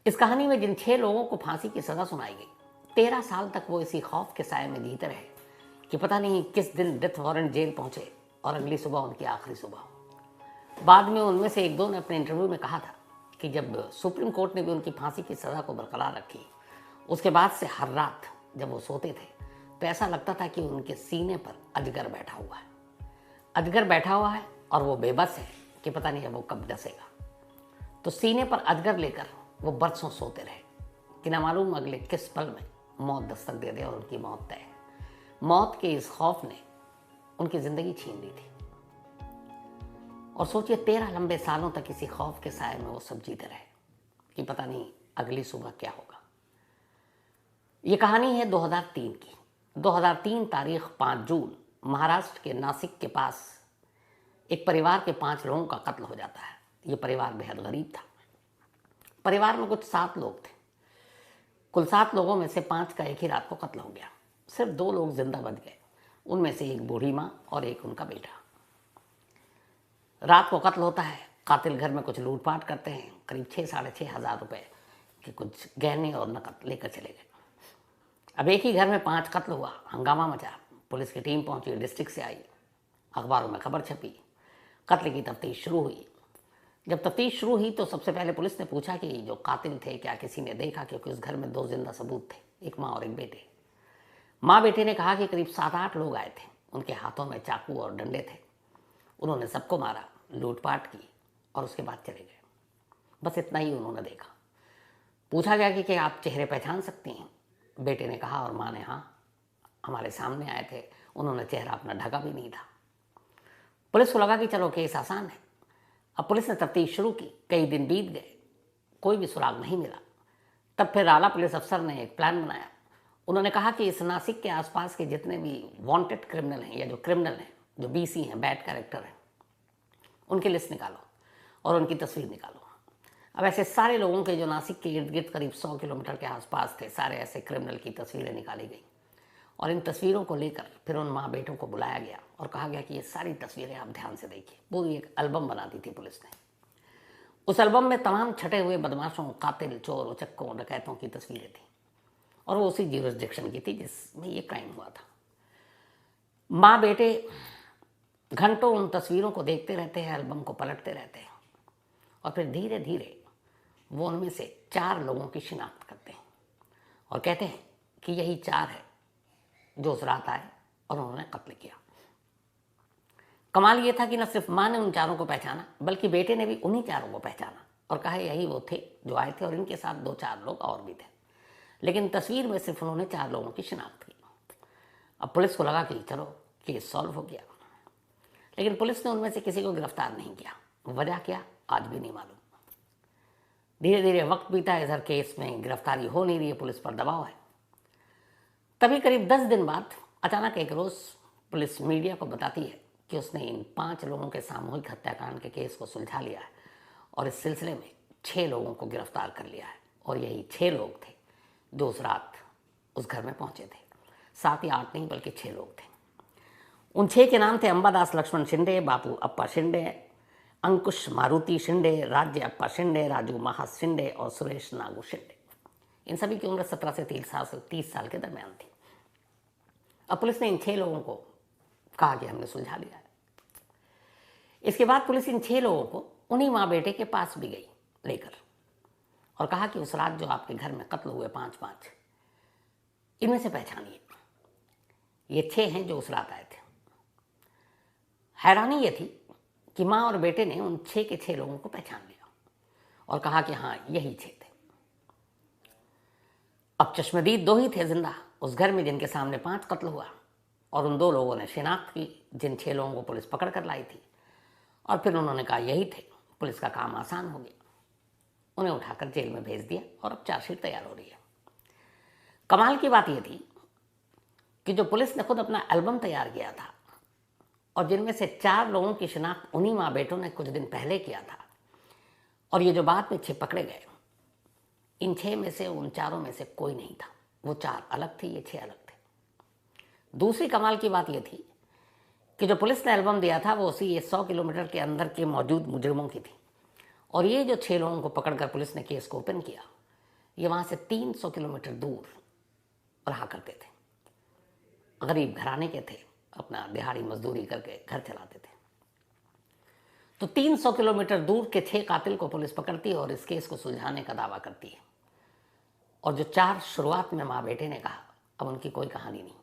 इस कहानी में जिन 6 लोगों को फांसी की सजा सुनाई गई, 13 साल तक वो इसी खौफ के साए में जीते रहे कि पता नहीं किस दिन डेथ वारंट जेल पहुंचे और अगली सुबह उनकी आखिरी सुबह हो। बाद में उनमें से एक दो ने अपने इंटरव्यू में कहा था कि जब सुप्रीम कोर्ट ने भी उनकी फांसी की सजा को बरकरार रखी, उसके बाद से हर रात जब वो सोते थे तो ऐसा लगता था कि उनके सीने पर अजगर बैठा हुआ है। अजगर बैठा हुआ है और वो बेबस है कि पता नहीं अब वो कब डसेगा। तो सीने पर अजगर लेकर वो बरसों सोते रहे कि न मालूम अगले किस पल में मौत दस्तक दे दे और उनकी मौत तय है। मौत के इस खौफ ने उनकी जिंदगी छीन ली थी। और सोचिए 13 लंबे सालों तक इसी खौफ के साए में वो सब जीते रहे कि पता नहीं अगली सुबह क्या होगा। ये कहानी है 2003 की। 2003 तारीख 5 जून महाराष्ट्र के नासिक के पास एक परिवार के 5 लोगों का कत्ल हो जाता है। ये परिवार बेहद गरीब था। परिवार में कुछ 7 लोग थे। कुल 7 लोगों में से 5 का एक ही रात को कत्ल हो गया। सिर्फ 2 लोग जिंदा बच गए, उनमें से एक बूढ़ी माँ और एक उनका बेटा। रात को कत्ल होता है। कातिल घर में कुछ लूटपाट करते हैं, करीब 6-6.5 हज़ार रुपए के कुछ गहने और नकद लेकर चले गए। अब एक ही घर में 5 कत्ल हुआ, हंगामा मचा। पुलिस की टीम पहुंची, डिस्ट्रिक्ट से आई, अखबारों में खबर छपी, कत्ल की तफ्तीश शुरू हुई। जब तफ्तीश शुरू हुई तो सबसे पहले पुलिस ने पूछा कि जो कातिल थे क्या किसी ने देखा, क्योंकि उस घर में 2 जिंदा सबूत थे, एक माँ और एक बेटे। माँ बेटे ने कहा कि करीब 7-8 लोग आए थे, उनके हाथों में चाकू और डंडे थे, उन्होंने सबको मारा, लूटपाट की और उसके बाद चले गए। बस इतना ही उन्होंने देखा। पूछा गया कि क्या आप चेहरे पहचान सकती हैं? बेटे ने कहा और माँ ने हाँ, हमारे सामने आए थे, उन्होंने चेहरा अपना ढका भी नहीं था। पुलिस को लगा कि चलो केस आसान है। अब पुलिस ने तफ्तीश शुरू की। कई दिन बीत गए, कोई भी सुराग नहीं मिला। तब फिर आला पुलिस अफसर ने एक प्लान बनाया। उन्होंने कहा कि इस नासिक के आसपास के जितने भी वांटेड क्रिमिनल हैं या जो क्रिमिनल हैं, जो बीसी हैं, बैड कैरेक्टर हैं, उनकी लिस्ट निकालो और उनकी तस्वीर निकालो। अब ऐसे सारे लोगों के जो नासिक के इर्द गिर्द करीब 100 किलोमीटर के आसपास थे, सारे ऐसे क्रिमिनल की तस्वीरें निकाली गई और इन तस्वीरों को लेकर फिर उन माँ बेटों को बुलाया गया और कहा गया कि ये सारी तस्वीरें आप ध्यान से देखिए। पूरी एक एल्बम बना दी थी पुलिस ने। उस एल्बम में तमाम छटे हुए बदमाशों, कातिल, चोर, उचक्कों, डकैतों की तस्वीरें थी और वो उसी ज्यूरिसडिक्शन की थी जिसमें ये क्राइम हुआ था। माँ बेटे घंटों उन तस्वीरों को देखते रहते हैं, एल्बम को पलटते रहते हैं और फिर धीरे धीरे वो उनमें से 4 लोगों की शिनाख्त करते हैं और कहते हैं कि यही 4 है जो उस रात आए और उन्होंने कत्ल किया। कमाल ये था कि न सिर्फ माँ ने उन 4 को पहचाना, बल्कि बेटे ने भी उन्हीं 4 को पहचाना और कहा यही वो थे जो आए थे और इनके साथ 2-4 लोग और भी थे। लेकिन तस्वीर में सिर्फ उन्होंने 4 लोगों की शिनाख्त की। अब पुलिस को लगा कि चलो केस सॉल्व हो गया, लेकिन पुलिस ने उनमें से किसी को गिरफ्तार नहीं किया। वजह क्या, आज भी नहीं मालूम। धीरे धीरे वक्त बीता, इधर केस में गिरफ्तारी हो नहीं रही है, पुलिस पर दबाव है। तभी करीब 10 दिन बाद अचानक एक रोज पुलिस मीडिया को बताती है कि उसने इन 5 लोगों के सामूहिक हत्याकांड के केस को सुलझा लिया है और इस सिलसिले में 6 लोगों को गिरफ्तार कर लिया है। और यही 6 लोग थे जो उस रात उस घर में पहुंचे थे। 7 या 8 नहीं, बल्कि 6 लोग थे। उन 6 के नाम थे अंबादास लक्ष्मण शिंदे, बापू अप्पा शिंदे, अंकुश मारुति शिंदे, राज्य अप्पा शिंदे, राजू महास शिंदे और सुरेश नागू शिंदे। इन सभी की उम्र 17 से 30 साल के दरमियान थी। अब पुलिस ने इन 6 लोगों को कहा कि हमने सुलझा लिया है। इसके बाद पुलिस इन 6 लोगों को उन्हीं माँ बेटे के पास भी गई लेकर और कहा कि उस रात जो आपके घर में कत्ल हुए 5-5, इनमें से पहचानिए। ये 6 हैं जो उस रात आए थे। हैरानी ये थी कि माँ और बेटे ने उन 6 के 6 लोगों को पहचान लिया और कहा कि हाँ, यही 6 थे। अब चश्मदीद 2 ही थे जिंदा उस घर में जिनके सामने 5 कत्ल हुआ और उन 2 लोगों ने शिनाख्त की जिन 6 लोगों को पुलिस पकड़ कर लाई थी और फिर उन्होंने कहा यही थे। पुलिस का काम आसान हो गया, उन्हें उठाकर जेल में भेज दिया और अब चार्जशीट तैयार हो रही है। कमाल की बात यह थी कि जो पुलिस ने खुद अपना एल्बम तैयार किया था और जिनमें से 4 लोगों की शिनाख्त उन्हीं माँ बेटों ने कुछ दिन पहले किया था और ये जो बाद में 6 पकड़े गए, इन 6 में से उन 4 में से कोई नहीं था। वो 4 अलग थे, ये 6 अलग थे। दूसरी कमाल की बात यह थी कि जो पुलिस ने एल्बम दिया था वो उसी ये 100 किलोमीटर के अंदर के मौजूद मुजरिमों की थी और ये जो 6 लोगों को पकड़कर पुलिस ने केस को ओपन किया, ये वहाँ से 300 किलोमीटर दूर रहा करते थे। गरीब घराने के थे, अपना दिहाड़ी मजदूरी करके घर चलाते थे। तो 300 किलोमीटर दूर के 6 कातिल को पुलिस पकड़ती है और इस केस को सुलझाने का दावा करती है। और जो 4 शुरुआत में माँ बेटे ने कहा, अब उनकी कोई कहानी नहीं।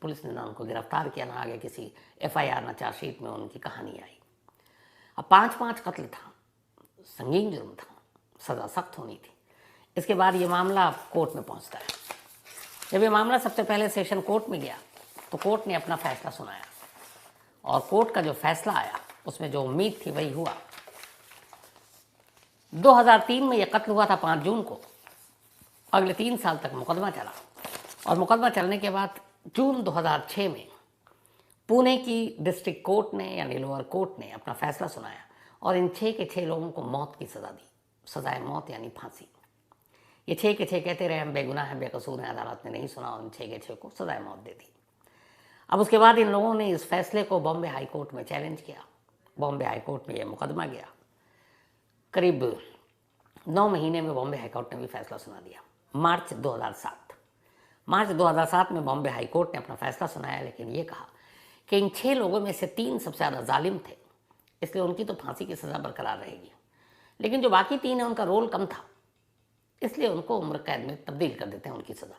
पुलिस ने ना उनको गिरफ्तार किया, ना आगे किसी FIR ना चार्जशीट में उनकी कहानी आई। अब 5-5 कत्ल था, संगीन जुर्म था, सज़ा सख्त होनी थी। इसके बाद ये मामला कोर्ट में पहुंचता है। जब ये मामला सबसे पहले सेशन कोर्ट में गया तो कोर्ट ने अपना फैसला सुनाया और कोर्ट का जो फैसला आया उसमें जो उम्मीद थी वही हुआ। 2003 में यह कत्ल हुआ था 5 जून को। अगले 3 साल तक मुकदमा चला और मुकदमा चलने के बाद जून 2006 में पुणे की डिस्ट्रिक्ट कोर्ट ने यानी लोअर कोर्ट ने अपना फैसला सुनाया और इन 6 के 6 लोगों को मौत की सज़ा दी। सजाए मौत यानी फांसी। ये 6 के 6 कहते रहे हम बेगुनाह हैं, बेकसूर हैं, अदालत ने नहीं सुना और इन 6 के 6 को सजाए मौत दे दी। अब उसके बाद इन लोगों ने इस फैसले को बॉम्बे हाई कोर्ट में चैलेंज किया। बॉम्बे हाई कोर्ट में यह मुकदमा गया। करीब 9 महीने में बॉम्बे हाई कोर्ट ने भी फैसला सुना दिया। मार्च 2007 में बॉम्बे हाई कोर्ट ने अपना फैसला सुनाया, लेकिन ये कहा कि इन 6 लोगों में से 3 सबसे ज़्यादा जालिम थे, इसलिए उनकी तो फांसी की सज़ा बरकरार रहेगी। लेकिन जो बाकी 3 हैं उनका रोल कम था, इसलिए उनको उम्र कैद में तब्दील कर देते हैं उनकी सज़ा।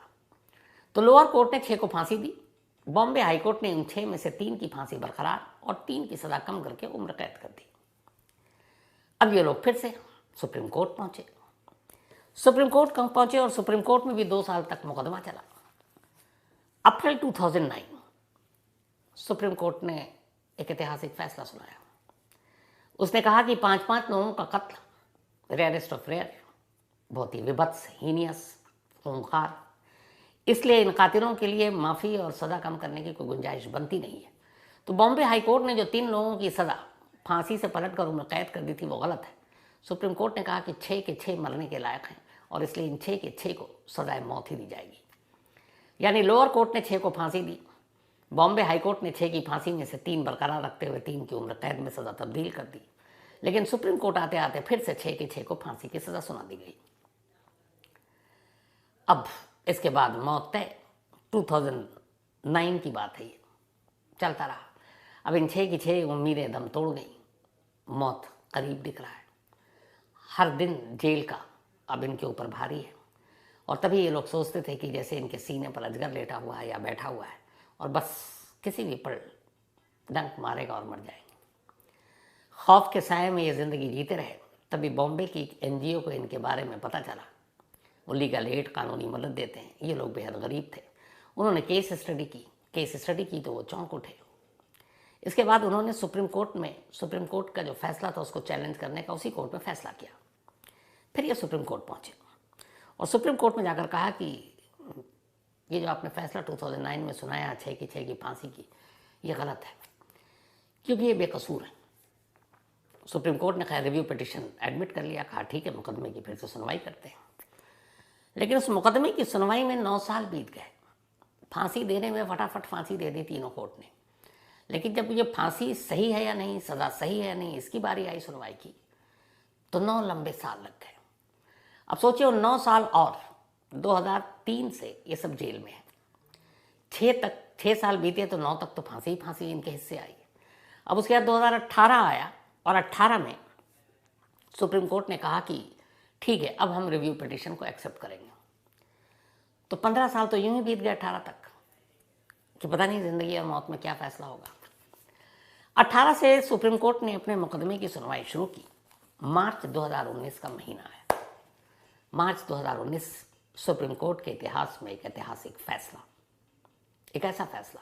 तो लोअर कोर्ट ने 6 को फांसी दी। बॉम्बे हाई कोर्ट ने इन 6 में से 3 की फांसी बरकरार और 3 की सज़ा कम करके उम्र कैद कर दी। अब ये लोग फिर से सुप्रीम कोर्ट पहुंचे। सुप्रीम कोर्ट पहुंचे और सुप्रीम कोर्ट में भी 2 साल तक मुकदमा चला। अप्रैल 2009 सुप्रीम कोर्ट ने एक ऐतिहासिक फैसला सुनाया। उसने कहा कि 5-5 लोगों का कत्ल रेयरेस्ट ऑफ रेयर, बहुत ही विभत्स, हीनियस, खूंखार, इसलिए इन कातिलों के लिए माफ़ी और सज़ा कम करने की कोई गुंजाइश बनती नहीं है। तो बॉम्बे हाई कोर्ट ने जो 3 लोगों की सज़ा फांसी से पलट कर उम्र कैद कर दी थी वो गलत है। सुप्रीम कोर्ट ने कहा कि 6 के 6 मरने के लायक हैं और इसलिए इन 6 के 6 को सजाए मौत ही दी जाएगी। यानी लोअर कोर्ट ने 6 को फांसी दी, बॉम्बे हाई कोर्ट ने 6 की फांसी में से 3 बरकरार रखते हुए 3 की उम्र कैद में सज़ा तब्दील कर दी। लेकिन सुप्रीम कोर्ट आते आते फिर से 6 के 6 को फांसी की सज़ा सुना दी गई। अब इसके बाद मौत तय। 2009 की बात है, ये चलता रहा। अब इन 6 की 6 उम्मीदें दम तोड़ गई। मौत करीब दिख रहा है। हर दिन जेल का अब इनके ऊपर भारी है। और तभी ये लोग सोचते थे कि जैसे इनके सीने पर अजगर लेटा हुआ है या बैठा हुआ है और बस किसी भी पल डंक मारेगा और मर जाएंगे। खौफ के साए में ये ज़िंदगी जीते रहे। तभी बॉम्बे की एक NGO को इनके बारे में पता चला। वो लीगल एड, कानूनी मदद देते हैं। ये लोग बेहद गरीब थे। उन्होंने केस स्टडी की तो वो चौंक उठे। इसके बाद उन्होंने सुप्रीम कोर्ट का जो फैसला था उसको चैलेंज करने का उसी कोर्ट में फैसला किया। फिर ये सुप्रीम कोर्ट पहुंचे और सुप्रीम कोर्ट में जाकर कहा कि ये जो आपने फैसला 2009 में सुनाया 6 की 6 की फांसी की, ये गलत है क्योंकि ये बेकसूर है। सुप्रीम कोर्ट ने खैर रिव्यू पिटिशन एडमिट कर लिया, कहा ठीक है मुकदमे की फिर से सुनवाई करते हैं। लेकिन उस मुकदमे की सुनवाई में 9 साल बीत गए। फांसी देने में फटाफट फांसी दे दी तीनों कोर्ट ने, लेकिन जब ये फांसी सही है या नहीं, सज़ा सही है या नहीं, इसकी बारी आई सुनवाई की तो 9 लंबे साल लग गए। अब सोचिए 9 साल और 2003 से ये सब जेल में है। 6 साल बीते तो 9 तक तो फांसी इनके हिस्से आई। अब उसके बाद 2018 आया और 18 में सुप्रीम कोर्ट ने कहा कि ठीक है अब हम रिव्यू पिटिशन को एक्सेप्ट करेंगे। तो 15 साल तो यूं ही बीत गए 18 तक कि पता नहीं जिंदगी और मौत में क्या फैसला होगा। 18 से सुप्रीम कोर्ट ने अपने मुकदमे की सुनवाई शुरू की। मार्च 2019 का महीना है। मार्च 2019 सुप्रीम कोर्ट के इतिहास में एक ऐतिहासिक फैसला, एक ऐसा फैसला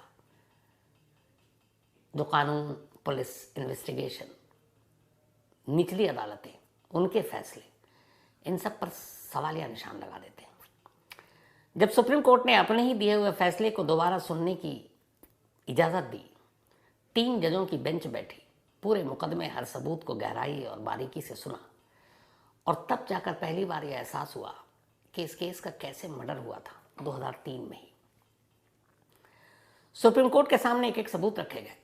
जो कानून, पुलिस, इन्वेस्टिगेशन, निचली अदालतें, उनके फैसले, इन सब पर सवालिया निशान लगा देते हैं। जब सुप्रीम कोर्ट ने अपने ही दिए हुए फैसले को दोबारा सुनने की इजाज़त दी, 3 जजों की बेंच बैठी, पूरे मुकदमे हर सबूत को गहराई और बारीकी से सुना और तब जाकर पहली बार यह एहसास हुआ कि इस केस का कैसे मर्डर हुआ था 2003 में ही। सुप्रीम कोर्ट के सामने एक एक सबूत रखे गए।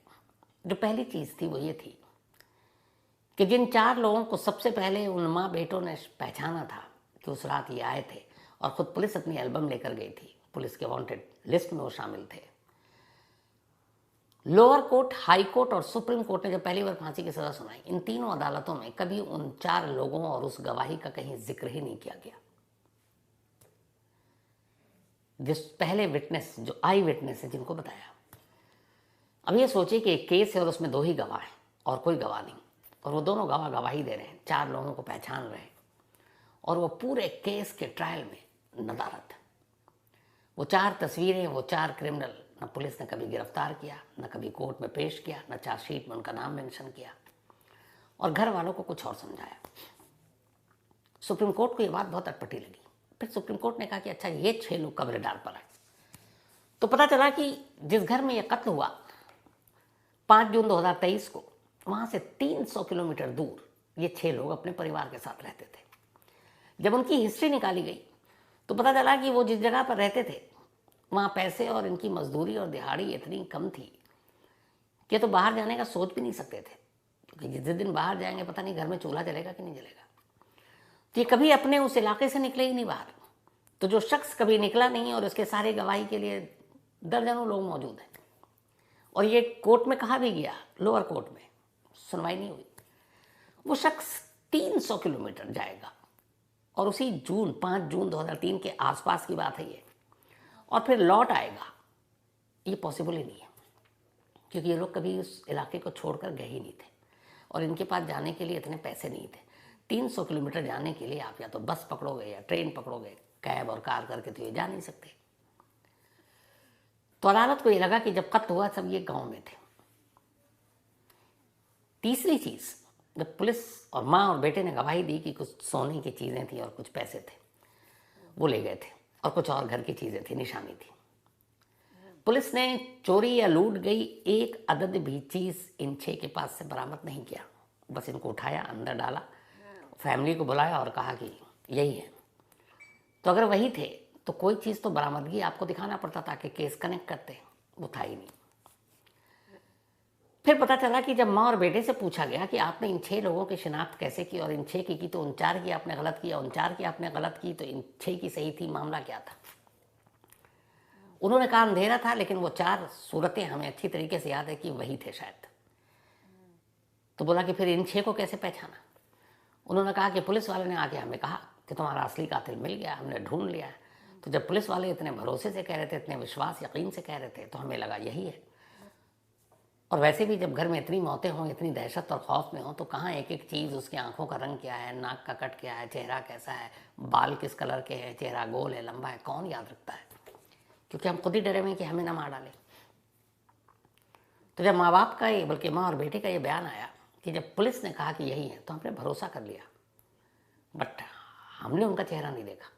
जो पहली चीज़ थी वो ये थी कि जिन 4 लोगों को सबसे पहले उन माँ बेटों ने पहचाना था, कि उस रात ये आए थे और खुद पुलिस अपनी एल्बम लेकर गई थी, पुलिस के वांटेड लिस्ट में वो शामिल थे। लोअर कोर्ट, हाई कोर्ट और सुप्रीम कोर्ट ने जब पहली बार फांसी की सजा सुनाई, इन तीनों अदालतों में कभी उन 4 लोगों और उस गवाही का कहीं जिक्र ही नहीं किया गया। जिस पहले विटनेस, जो आई विटनेस है, जिनको बताया। अब ये सोचिए कि एक केस है और उसमें 2 ही गवाह हैं और कोई गवाह नहीं, और वो दोनों गवाह गवाही दे रहे हैं, 4 लोगों को पहचान रहे हैं, और वो पूरे केस के ट्रायल में नदारत। वो 4 तस्वीरें, वो 4 क्रिमिनल, न पुलिस ने कभी गिरफ्तार किया, न कभी कोर्ट में पेश किया, न चार्जशीट में उनका नाम मेंशन किया, और घर वालों को कुछ और समझाया। सुप्रीम कोर्ट को ये बात बहुत अटपटी लगी। फिर सुप्रीम कोर्ट ने कहा कि अच्छा, ये 6 लोग कब्र डाल पर आए। तो पता चला कि जिस घर में ये कत्ल हुआ 5 जून 2023 को, वहां से 300 किलोमीटर दूर ये 6 लोग अपने परिवार के साथ रहते थे। जब उनकी हिस्ट्री निकाली गई तो पता चला कि वो जिस जगह पर रहते थे वहाँ पैसे और इनकी मजदूरी और दिहाड़ी इतनी कम थी कि तो बाहर जाने का सोच भी नहीं सकते थे, क्योंकि जिस दिन बाहर जाएंगे पता नहीं घर में चूल्हा जलेगा कि नहीं जलेगा। तो ये कभी अपने उस इलाके से निकले ही नहीं बाहर। तो जो शख्स कभी निकला नहीं और उसके सारे गवाही के लिए दर्जनों लोग मौजूद हैं, और ये कोर्ट में कहा भी गया, लोअर कोर्ट में सुनवाई नहीं हुई। वो शख्स 300 किलोमीटर जाएगा और उसी 5 जून 2003 के आसपास की बात है ये, और फिर लौट आएगा, ये पॉसिबल ही नहीं है, क्योंकि ये लोग कभी उस इलाके को छोड़कर गए ही नहीं थे और इनके पास जाने के लिए इतने पैसे नहीं थे। 300 किलोमीटर जाने के लिए आप या तो बस पकड़ोगे या ट्रेन पकड़ोगे, कैब और कार करके तो ये जा नहीं सकते। तो अदालत को ये लगा कि जब कत्ल हुआ सब ये गांव में थे। तीसरी चीज, जब पुलिस और माँ और बेटे ने गवाही दी कि कुछ सोने की चीजें थी और कुछ पैसे थे, वो ले गए थे, और कुछ और घर की चीजें थी, निशानी थी। पुलिस ने चोरी या लूट गई एक अदद भी चीज इन 6 के पास से बरामद नहीं किया। बस इनको उठाया, अंदर डाला, फैमिली को बुलाया और कहा कि यही है। तो अगर वही थे तो कोई चीज़ तो बरामदगी आपको दिखाना पड़ता था कि केस कनेक्ट करते, वो था ही नहीं। फिर पता चला कि जब माँ और बेटे से पूछा गया कि आपने इन 6 लोगों की शिनाख्त कैसे की, और इन 6 की तो उन 4 की आपने गलत किया, उन 4 की आपने गलत की, तो इन 6 की सही थी, मामला क्या था? उन्होंने कहा अंधेरा था, लेकिन वो 4 सूरतें हमें अच्छी तरीके से याद है कि वही थे शायद। तो बोला कि फिर इन 6 को कैसे पहचाना? उन्होंने कहा कि पुलिस वाले ने आके हमें कहा कि तुम्हारा असली कातिल मिल गया, हमने ढूंढ लिया। तो जब पुलिस वाले इतने भरोसे से कह रहे थे, इतने विश्वास यकीन से कह रहे थे, तो हमें लगा यही है। और वैसे भी जब घर में इतनी मौतें हों, इतनी दहशत और खौफ में हो, तो कहाँ एक एक चीज़, उसकी आंखों का रंग क्या है, नाक का कट क्या है, चेहरा कैसा है, बाल किस कलर के हैं, चेहरा गोल है, लंबा है, कौन याद रखता है? क्योंकि हम खुद ही डरे हुए कि हमें ना मार डाले। तो जब माँ बाप का ये, बल्कि माँ और बेटे का ये बयान आया कि जब पुलिस ने कहा कि यही है, तो हमने भरोसा कर लिया, बट हमने उनका चेहरा नहीं देखा।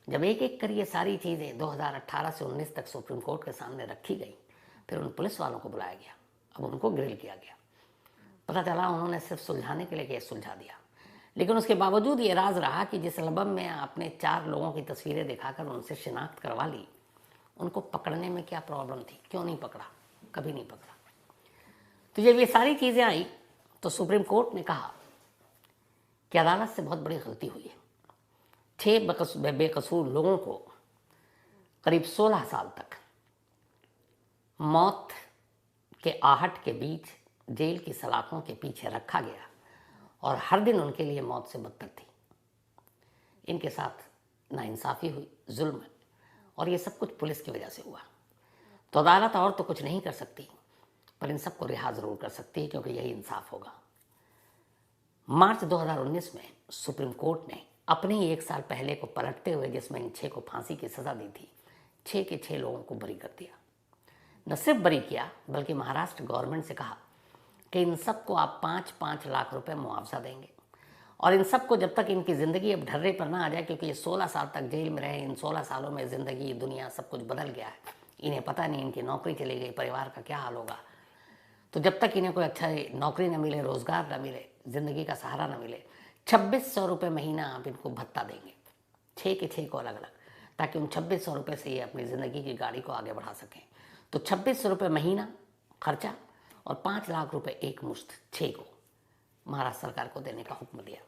जब एक एक कर ये सारी चीज़ें 2018 से 19 तक सुप्रीम कोर्ट के सामने रखी गई, फिर उन पुलिस वालों को बुलाया गया, अब उनको ग्रिल किया गया। पता चला उन्होंने सिर्फ सुलझाने के लिए केस सुलझा दिया, लेकिन उसके बावजूद ये राज रहा कि जिस एल्बम में आपने 4 लोगों की तस्वीरें दिखाकर उनसे शिनाख्त करवा ली, उनको पकड़ने में क्या प्रॉब्लम थी? क्यों नहीं पकड़ा? कभी नहीं पकड़ा। तो जब ये सारी चीज़ें आई तो सुप्रीम कोर्ट ने कहा कि अदालत से बहुत बड़ी गलती हुई है। 6 बेकसूर लोगों को करीब 16 साल तक मौत के आहट के बीच जेल की सलाखों के पीछे रखा गया, और हर दिन उनके लिए मौत से बदतर थी। इनके साथ नाइंसाफ़ी हुई, जुल्म, और ये सब कुछ पुलिस की वजह से हुआ। तो अदालत और तो कुछ नहीं कर सकती, पर इन सबको रिहा ज़रूर कर सकती है, क्योंकि यही इंसाफ होगा। मार्च 2019 में सुप्रीम कोर्ट ने अपने ही 1 साल पहले को पलटते हुए, जिसमें इन 6 को फांसी की सज़ा दी थी, 6 के 6 लोगों को बरी कर दिया। न सिर्फ बरी किया, बल्कि महाराष्ट्र गवर्नमेंट से कहा कि इन सबको आप 5-5 लाख रुपए मुआवजा देंगे, और इन सबको जब तक इनकी ज़िंदगी अब ढर्रे पर ना आ जाए, क्योंकि ये 16 साल तक जेल में रहे, इन 16 सालों में ज़िंदगी, दुनिया, सब कुछ बदल गया है, इन्हें पता नहीं इनकी नौकरी चली गई, परिवार का क्या हाल होगा। तो जब तक इन्हें कोई अच्छा नौकरी न मिले, रोज़गार न मिले, ज़िंदगी का सहारा न मिले, 2600 रुपये महीना आप इनको भत्ता देंगे, 6 के 6 को अलग अलग, ताकि उन 2600 रुपये से ये अपनी ज़िंदगी की गाड़ी को आगे बढ़ा सकें। तो 2600 रुपये महीना खर्चा और 5 लाख रुपए एक मुश्त 6 को महाराष्ट्र सरकार को देने का हुक्म दिया।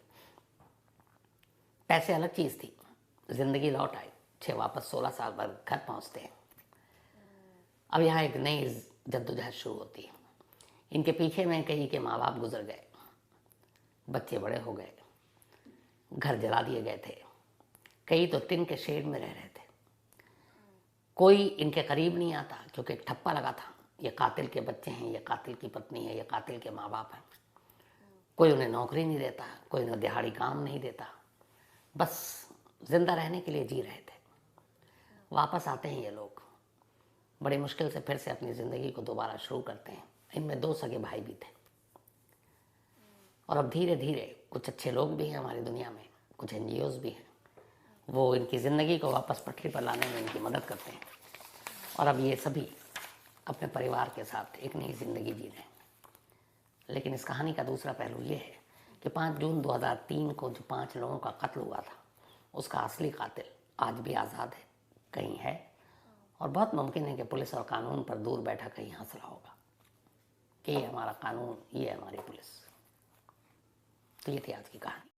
पैसे अलग चीज़ थी, ज़िंदगी लौट आई। 6 वापस 16 साल बाद घर पहुंचते हैं। अब यहाँ एक नई जद्दोजहद शुरू होती है। इनके पीछे में कई के माँ बाप गुजर गए, बच्चे बड़े हो गए, घर जला दिए गए थे, कई तो टिन के शेड में रह रहे थे। कोई इनके करीब नहीं आता क्योंकि एक ठप्पा लगा था, ये कातिल के बच्चे हैं, ये कातिल की पत्नी है, ये कातिल के माँ बाप हैं। कोई उन्हें नौकरी नहीं देता, कोई उन्हें दिहाड़ी काम नहीं देता, बस जिंदा रहने के लिए जी रहे थे। वापस आते हैं ये लोग, बड़ी मुश्किल से फिर से अपनी ज़िंदगी को दोबारा शुरू करते हैं। इनमें 2 सगे भाई भी थे। और अब धीरे धीरे कुछ अच्छे लोग भी हैं हमारी दुनिया में, कुछ NGOs भी हैं, वो इनकी ज़िंदगी को वापस पटरी पर लाने में इनकी मदद करते हैं। और अब ये सभी अपने परिवार के साथ एक नई ज़िंदगी जी रहे हैं। लेकिन इस कहानी का दूसरा पहलू ये है कि 5 जून 2003 को जो 5 लोगों का कत्ल हुआ था, उसका असली कातिल आज भी आज़ाद है, कहीं है। और बहुत मुमकिन है कि पुलिस और कानून पर दूर बैठा कहीं हंस रहा होगा कि ये हमारा कानून, ये हमारी पुलिस। तो ये थी आज की कहानी।